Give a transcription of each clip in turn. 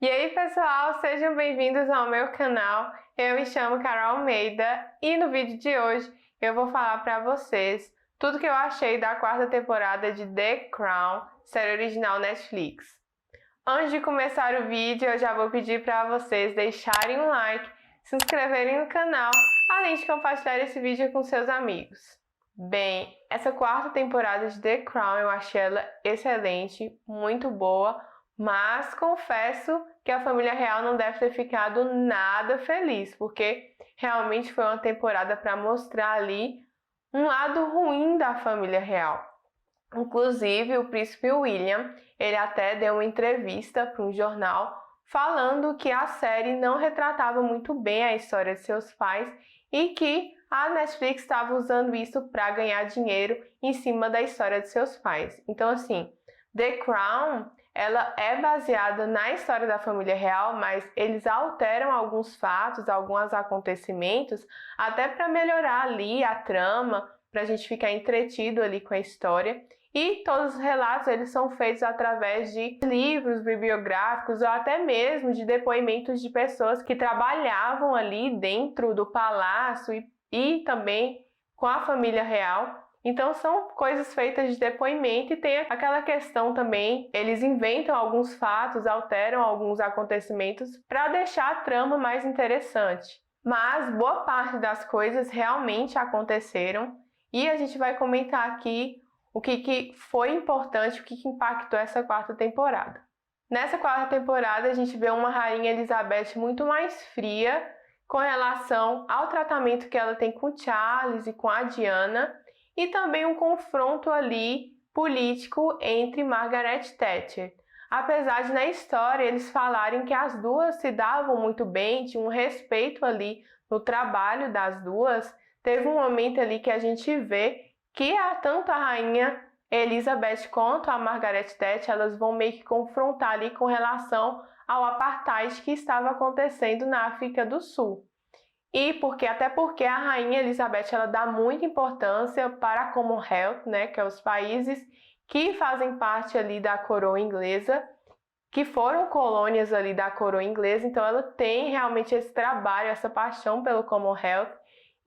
E aí, pessoal, sejam bem-vindos ao meu canal. Eu me chamo Carol Almeida e no vídeo de hoje eu vou falar para vocês tudo que eu achei da quarta temporada de The Crown, série original Netflix. Antes de começar o vídeo, eu já vou pedir para vocês deixarem um like, se inscreverem no canal, além de compartilhar esse vídeo com seus amigos. Bem, essa quarta temporada de The Crown eu achei ela excelente, muito boa, mas confesso que a família real não deve ter ficado nada feliz, porque realmente foi uma temporada para mostrar ali um lado ruim da família real. Inclusive, o príncipe William, ele até deu uma entrevista para um jornal falando que a série não retratava muito bem a história de seus pais e que a Netflix estava usando isso para ganhar dinheiro em cima da história de seus pais. Então, assim, The Crown, ela é baseada na história da família real, mas eles alteram alguns fatos, alguns acontecimentos, até para melhorar ali a trama, para a gente ficar entretido ali com a história. E todos os relatos eles são feitos através de livros bibliográficos ou até mesmo de depoimentos de pessoas que trabalhavam ali dentro do palácio e também com a família real. Então são coisas feitas de depoimento e tem aquela questão também, eles inventam alguns fatos, alteram alguns acontecimentos para deixar a trama mais interessante. Mas boa parte das coisas realmente aconteceram e a gente vai comentar aqui o que foi importante, o que impactou essa quarta temporada. Nessa quarta temporada a gente vê uma rainha Elizabeth muito mais fria com relação ao tratamento que ela tem com Charles e com a Diana, e também um confronto ali político entre Margaret Thatcher. Apesar de na história eles falarem que as duas se davam muito bem, tinha um respeito ali no trabalho das duas, teve um momento ali que a gente vê que tanto a rainha Elizabeth quanto a Margaret Thatcher elas vão meio que confrontar ali com relação ao apartheid que estava acontecendo na África do Sul. E até porque a rainha Elizabeth ela dá muita importância para a Commonwealth, né, que é os países que fazem parte ali da coroa inglesa, que foram colônias ali da coroa inglesa, então ela tem realmente esse trabalho, essa paixão pelo Commonwealth,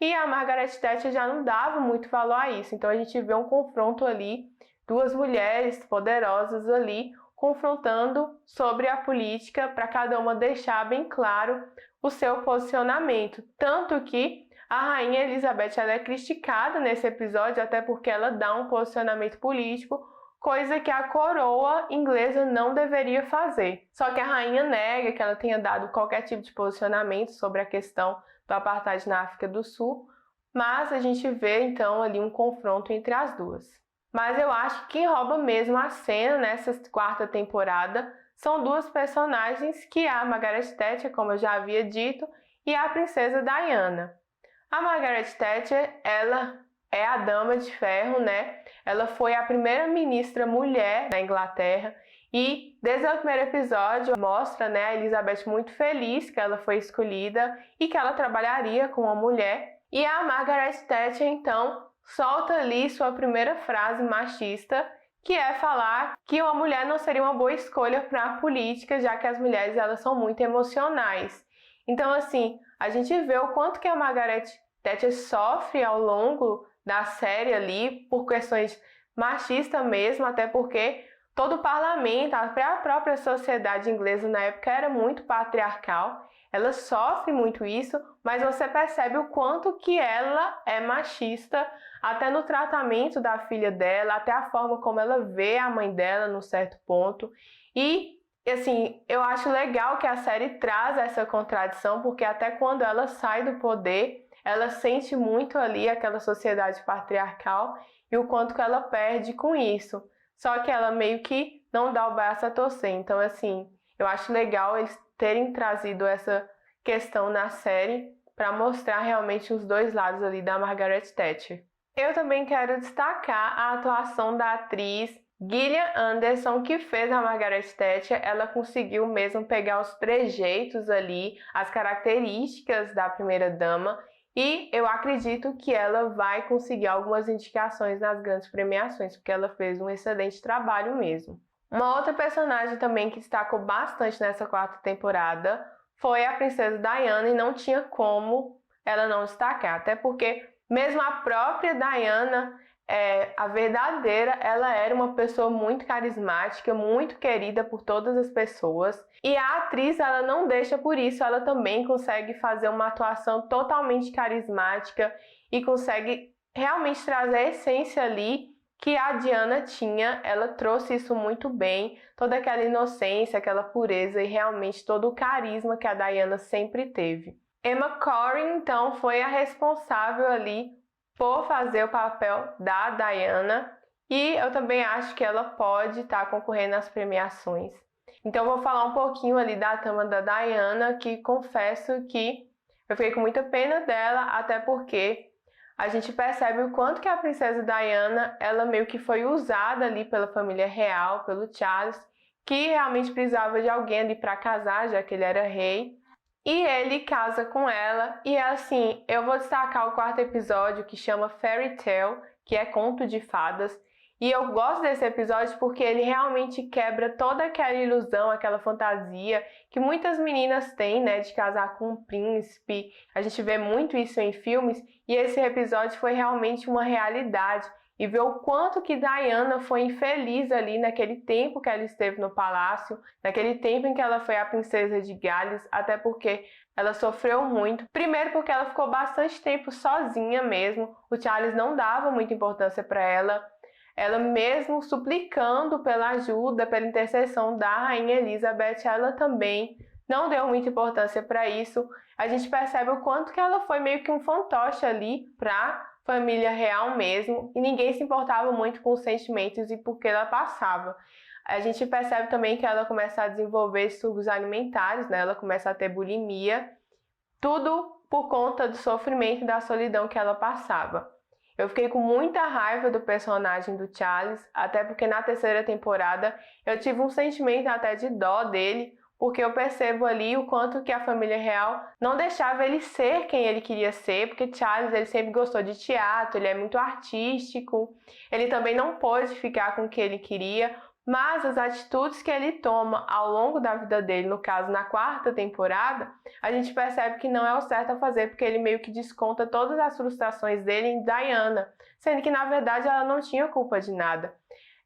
e a Margaret Thatcher já não dava muito valor a isso, então a gente vê um confronto ali, duas mulheres poderosas ali, confrontando sobre a política para cada uma deixar bem claro o seu posicionamento. Tanto que a rainha Elizabeth ela é criticada nesse episódio, até porque ela dá um posicionamento político, coisa que a coroa inglesa não deveria fazer. Só que a rainha nega que ela tenha dado qualquer tipo de posicionamento sobre a questão do apartheid na África do Sul, mas a gente vê então ali um confronto entre as duas. Mas eu acho que quem rouba mesmo a cena nessa quarta temporada são duas personagens, que é a Margaret Thatcher, como eu já havia dito, e a princesa Diana. A Margaret Thatcher, ela é a dama de ferro, né? Ela foi a primeira ministra mulher da Inglaterra e desde o primeiro episódio mostra, né, a Elizabeth muito feliz que ela foi escolhida e que ela trabalharia com uma mulher. E a Margaret Thatcher, então, solta ali sua primeira frase machista, que é falar que uma mulher não seria uma boa escolha para a política, já que as mulheres elas são muito emocionais. Então, assim, a gente vê o quanto que a Margaret Thatcher sofre ao longo da série ali, por questões machistas mesmo, até porque todo o parlamento, a própria sociedade inglesa na época era muito patriarcal, ela sofre muito isso, mas você percebe o quanto que ela é machista, até no tratamento da filha dela, até a forma como ela vê a mãe dela num certo ponto. E, assim, eu acho legal que a série traz essa contradição, porque até quando ela sai do poder, ela sente muito ali aquela sociedade patriarcal e o quanto que ela perde com isso. Só que ela meio que não dá o braço a torcer. Então, assim, eu acho legal eles terem trazido essa questão na série para mostrar realmente os dois lados ali da Margaret Thatcher. Eu também quero destacar a atuação da atriz Gillian Anderson, que fez a Margaret Thatcher. Ela conseguiu mesmo pegar os trejeitos ali, as características da primeira-dama, e eu acredito que ela vai conseguir algumas indicações nas grandes premiações, porque ela fez um excelente trabalho mesmo. Uma outra personagem também que destacou bastante nessa quarta temporada foi a princesa Diana, e não tinha como ela não destacar, até porque mesmo a própria Diana, a verdadeira, ela era uma pessoa muito carismática, muito querida por todas as pessoas. E a atriz, ela não deixa por isso, ela também consegue fazer uma atuação totalmente carismática e consegue realmente trazer a essência ali que a Diana tinha. Ela trouxe isso muito bem, toda aquela inocência, aquela pureza e realmente todo o carisma que a Diana sempre teve. Emma Corrin, então, foi a responsável ali por fazer o papel da Diana, e eu também acho que ela pode estar concorrendo às premiações. Então eu vou falar um pouquinho ali da trama da Diana, que confesso que eu fiquei com muita pena dela, até porque a gente percebe o quanto que a princesa Diana, ela meio que foi usada ali pela família real, pelo Charles, que realmente precisava de alguém ali para casar, já que ele era rei. E ele casa com ela, e assim, eu vou destacar o quarto episódio que chama Fairy Tale, que é conto de fadas. E eu gosto desse episódio porque ele realmente quebra toda aquela ilusão, aquela fantasia que muitas meninas têm, né, de casar com um príncipe. A gente vê muito isso em filmes, e esse episódio foi realmente uma realidade. E ver o quanto que Diana foi infeliz ali naquele tempo que ela esteve no palácio, naquele tempo em que ela foi a princesa de Gales, até porque ela sofreu muito. Primeiro porque ela ficou bastante tempo sozinha mesmo, o Charles não dava muita importância para ela. Ela mesmo suplicando pela ajuda, pela intercessão da rainha Elizabeth, ela também não deu muita importância para isso. A gente percebe o quanto que ela foi meio que um fantoche ali para família real mesmo, e ninguém se importava muito com os sentimentos e por que ela passava. A gente percebe também que ela começa a desenvolver distúrbios alimentares, né? Ela começa a ter bulimia, tudo por conta do sofrimento e da solidão que ela passava. Eu fiquei com muita raiva do personagem do Charles, até porque na terceira temporada eu tive um sentimento até de dó dele, porque eu percebo ali o quanto que a família real não deixava ele ser quem ele queria ser, porque Charles ele sempre gostou de teatro, ele é muito artístico, ele também não pôde ficar com o que ele queria, mas as atitudes que ele toma ao longo da vida dele, no caso na quarta temporada, a gente percebe que não é o certo a fazer, porque ele meio que desconta todas as frustrações dele em Diana, sendo que na verdade ela não tinha culpa de nada.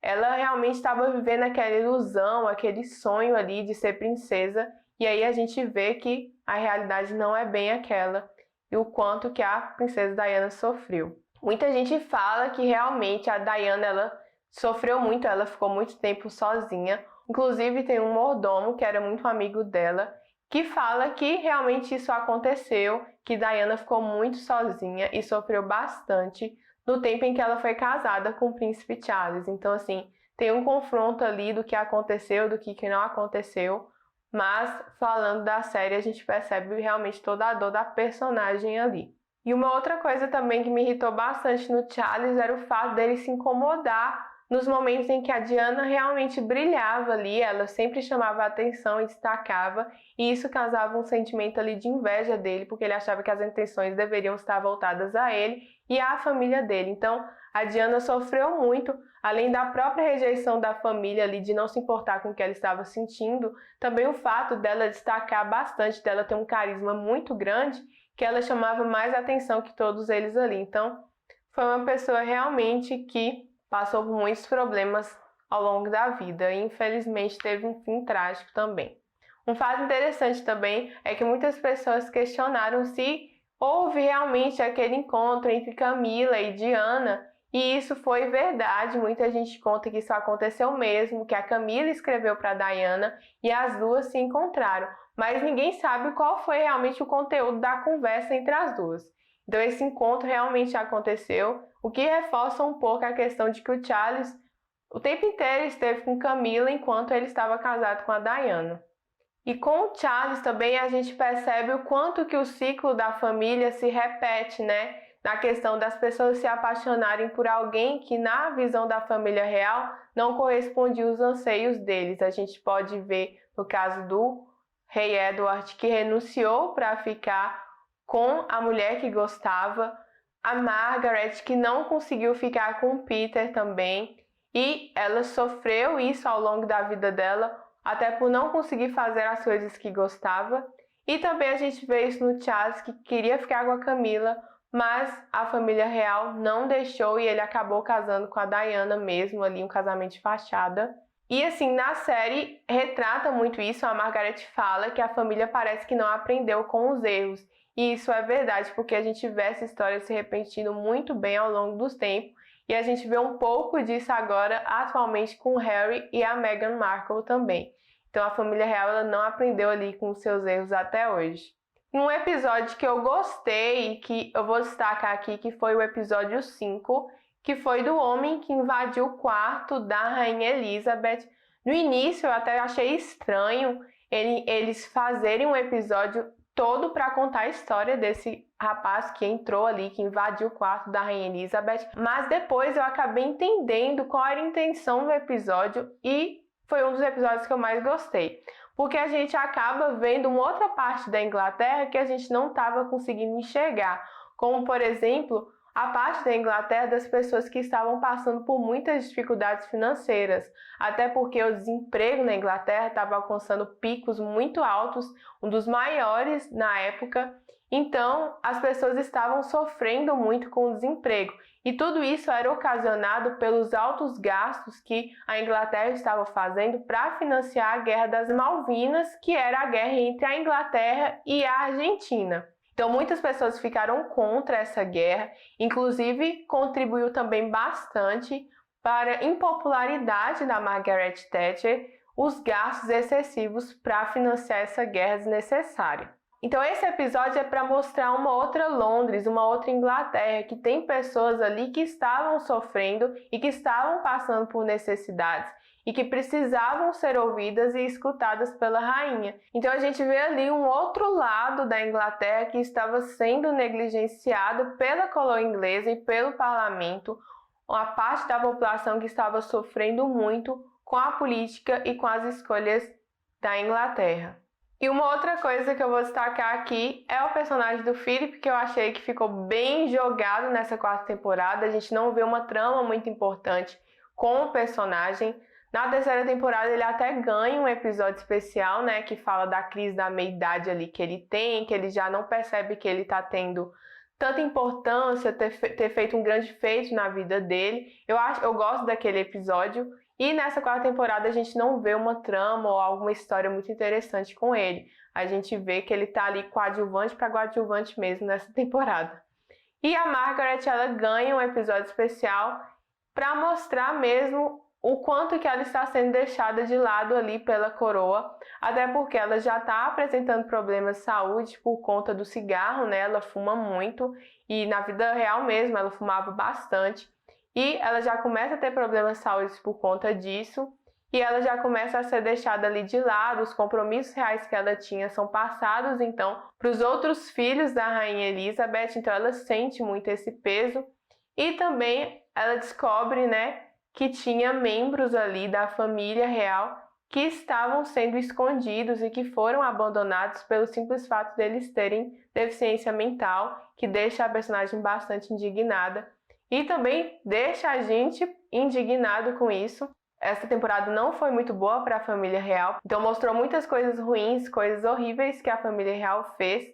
Ela realmente estava vivendo aquela ilusão, aquele sonho ali de ser princesa, e aí a gente vê que a realidade não é bem aquela, e o quanto que a princesa Diana sofreu. Muita gente fala que realmente a Diana, ela sofreu muito, ela ficou muito tempo sozinha. Inclusive tem um mordomo que era muito amigo dela, que fala que realmente isso aconteceu, que Diana ficou muito sozinha e sofreu bastante no tempo em que ela foi casada com o príncipe Charles. Então, assim, tem um confronto ali do que aconteceu, do que não aconteceu, mas falando da série, a gente percebe realmente toda a dor da personagem ali. E uma outra coisa também que me irritou bastante no Charles era o fato dele se incomodar nos momentos em que a Diana realmente brilhava ali, ela sempre chamava a atenção e destacava, e isso causava um sentimento ali de inveja dele, porque ele achava que as atenções deveriam estar voltadas a ele e à família dele. Então, a Diana sofreu muito, além da própria rejeição da família ali, de não se importar com o que ela estava sentindo, também o fato dela destacar bastante, dela ter um carisma muito grande, que ela chamava mais atenção que todos eles ali. Então, foi uma pessoa realmente que passou por muitos problemas ao longo da vida e infelizmente teve um fim trágico também. Um fato interessante também é que muitas pessoas questionaram se houve realmente aquele encontro entre Camila e Diana, e isso foi verdade. Muita gente conta que isso aconteceu mesmo, que a Camila escreveu para Diana e as duas se encontraram, mas ninguém sabe qual foi realmente o conteúdo da conversa entre as duas. Então esse encontro realmente aconteceu, o que reforça um pouco a questão de que o Charles o tempo inteiro esteve com Camila enquanto ele estava casado com a Diana. E com o Charles também a gente percebe o quanto que o ciclo da família se repete, né? Na questão das pessoas se apaixonarem por alguém que na visão da família real não correspondia aos anseios deles. A gente pode ver no caso do rei Edward, que renunciou para ficar com a mulher que gostava, a Margaret, que não conseguiu ficar com o Peter também, e ela sofreu isso ao longo da vida dela, até por não conseguir fazer as coisas que gostava. E também a gente vê isso no Charles, que queria ficar com a Camila, mas a família real não deixou e ele acabou casando com a Diana mesmo, ali um casamento de fachada. E assim, na série retrata muito isso, a Margaret fala que a família parece que não aprendeu com os erros. E isso é verdade, porque a gente vê essa história se repetindo muito bem ao longo dos tempos. E a gente vê um pouco disso agora, atualmente, com o Harry e a Meghan Markle também. Então a família real ela não aprendeu ali com os seus erros até hoje. Um episódio que eu gostei, que eu vou destacar aqui, que foi o episódio 5, que foi do homem que invadiu o quarto da Rainha Elizabeth. No início eu até achei estranho eles fazerem um episódio todo para contar a história desse rapaz que entrou ali, que invadiu o quarto da Rainha Elizabeth, mas depois eu acabei entendendo qual era a intenção do episódio e foi um dos episódios que eu mais gostei, porque a gente acaba vendo uma outra parte da Inglaterra que a gente não estava conseguindo enxergar, como por exemplo, a parte da Inglaterra das pessoas que estavam passando por muitas dificuldades financeiras, até porque o desemprego na Inglaterra estava alcançando picos muito altos, um dos maiores na época, então as pessoas estavam sofrendo muito com o desemprego. E tudo isso era ocasionado pelos altos gastos que a Inglaterra estava fazendo para financiar a Guerra das Malvinas, que era a guerra entre a Inglaterra e a Argentina. Então muitas pessoas ficaram contra essa guerra, inclusive contribuiu também bastante para a impopularidade da Margaret Thatcher, os gastos excessivos para financiar essa guerra desnecessária. Então esse episódio é para mostrar uma outra Londres, uma outra Inglaterra, que tem pessoas ali que estavam sofrendo e que estavam passando por necessidades e que precisavam ser ouvidas e escutadas pela rainha. Então a gente vê ali um outro lado da Inglaterra que estava sendo negligenciado pela coroa inglesa e pelo parlamento, uma parte da população que estava sofrendo muito com a política e com as escolhas da Inglaterra. E uma outra coisa que eu vou destacar aqui é o personagem do Philip, que eu achei que ficou bem jogado nessa quarta temporada. A gente não vê uma trama muito importante com o personagem. Na terceira temporada ele até ganha um episódio especial, né, que fala da crise da meia-idade ali que ele tem, que ele já não percebe que ele está tendo tanta importância, ter feito um grande feito na vida dele. Eu gosto daquele episódio. E nessa quarta temporada a gente não vê uma trama ou alguma história muito interessante com ele. A gente vê que ele tá ali coadjuvante para coadjuvante mesmo nessa temporada. E a Margaret, ela ganha um episódio especial para mostrar mesmo o quanto que ela está sendo deixada de lado ali pela coroa, até porque ela já está apresentando problemas de saúde por conta do cigarro, né? Ela fuma muito e na vida real mesmo ela fumava bastante. E ela já começa a ter problemas de saúde por conta disso, e ela já começa a ser deixada ali de lado, os compromissos reais que ela tinha são passados, então, para os outros filhos da Rainha Elizabeth, então ela sente muito esse peso, e também ela descobre, né, que tinha membros ali da família real que estavam sendo escondidos e que foram abandonados pelo simples fato deles terem deficiência mental, que deixa a personagem bastante indignada. E também deixa a gente indignado com isso. Essa temporada não foi muito boa para a família real, então mostrou muitas coisas ruins, coisas horríveis que a família real fez.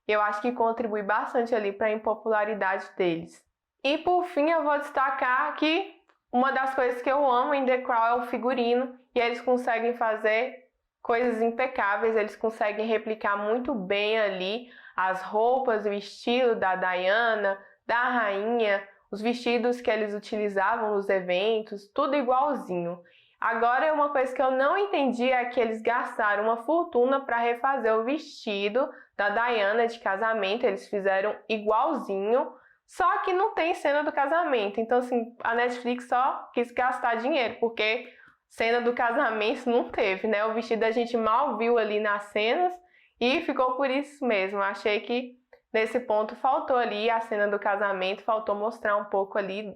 E eu acho que contribui bastante ali para a impopularidade deles. E por fim eu vou destacar que uma das coisas que eu amo em The Crown é o figurino. E eles conseguem fazer coisas impecáveis, eles conseguem replicar muito bem ali as roupas, o estilo da Diana, da rainha, os vestidos que eles utilizavam nos eventos, tudo igualzinho. Agora, uma coisa que eu não entendi é que eles gastaram uma fortuna para refazer o vestido da Diana de casamento, eles fizeram igualzinho, só que não tem cena do casamento. Então, assim, a Netflix só quis gastar dinheiro, porque cena do casamento não teve, né? O vestido a gente mal viu ali nas cenas e ficou por isso mesmo. Achei que nesse ponto faltou ali a cena do casamento, faltou mostrar um pouco ali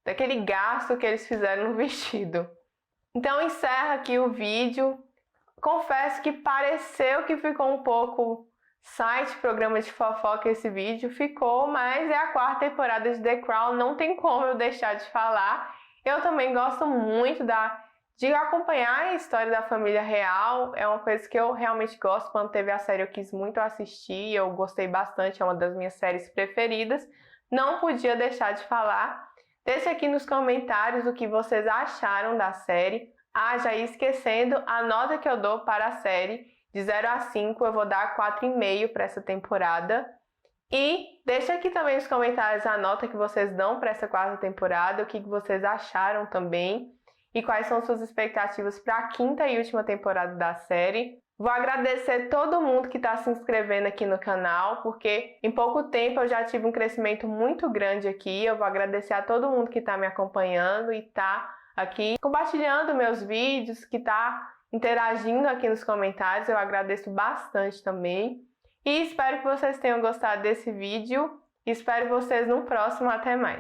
daquele gasto que eles fizeram no vestido. Então encerra aqui o vídeo. Confesso que pareceu que ficou um pouco site, programa de fofoca esse vídeo, ficou, mas é a quarta temporada de The Crown, não tem como eu deixar de falar. Eu também gosto muito de acompanhar a história da família real. É uma coisa que eu realmente gosto. Quando teve a série eu quis muito assistir, eu gostei bastante, é uma das minhas séries preferidas. Não podia deixar de falar. Deixe aqui nos comentários o que vocês acharam da série. Ah, já ia esquecendo, a nota que eu dou para a série, de 0 a 5, eu vou dar 4,5 para essa temporada. E deixa aqui também nos comentários a nota que vocês dão para essa quarta temporada, o que vocês acharam também e quais são suas expectativas para a quinta e última temporada da série. Vou agradecer todo mundo que está se inscrevendo aqui no canal, porque em pouco tempo eu já tive um crescimento muito grande aqui. Eu vou agradecer a todo mundo que está me acompanhando e está aqui compartilhando meus vídeos, que está interagindo aqui nos comentários. Eu agradeço bastante também. E espero que vocês tenham gostado desse vídeo. Espero vocês no próximo. Até mais!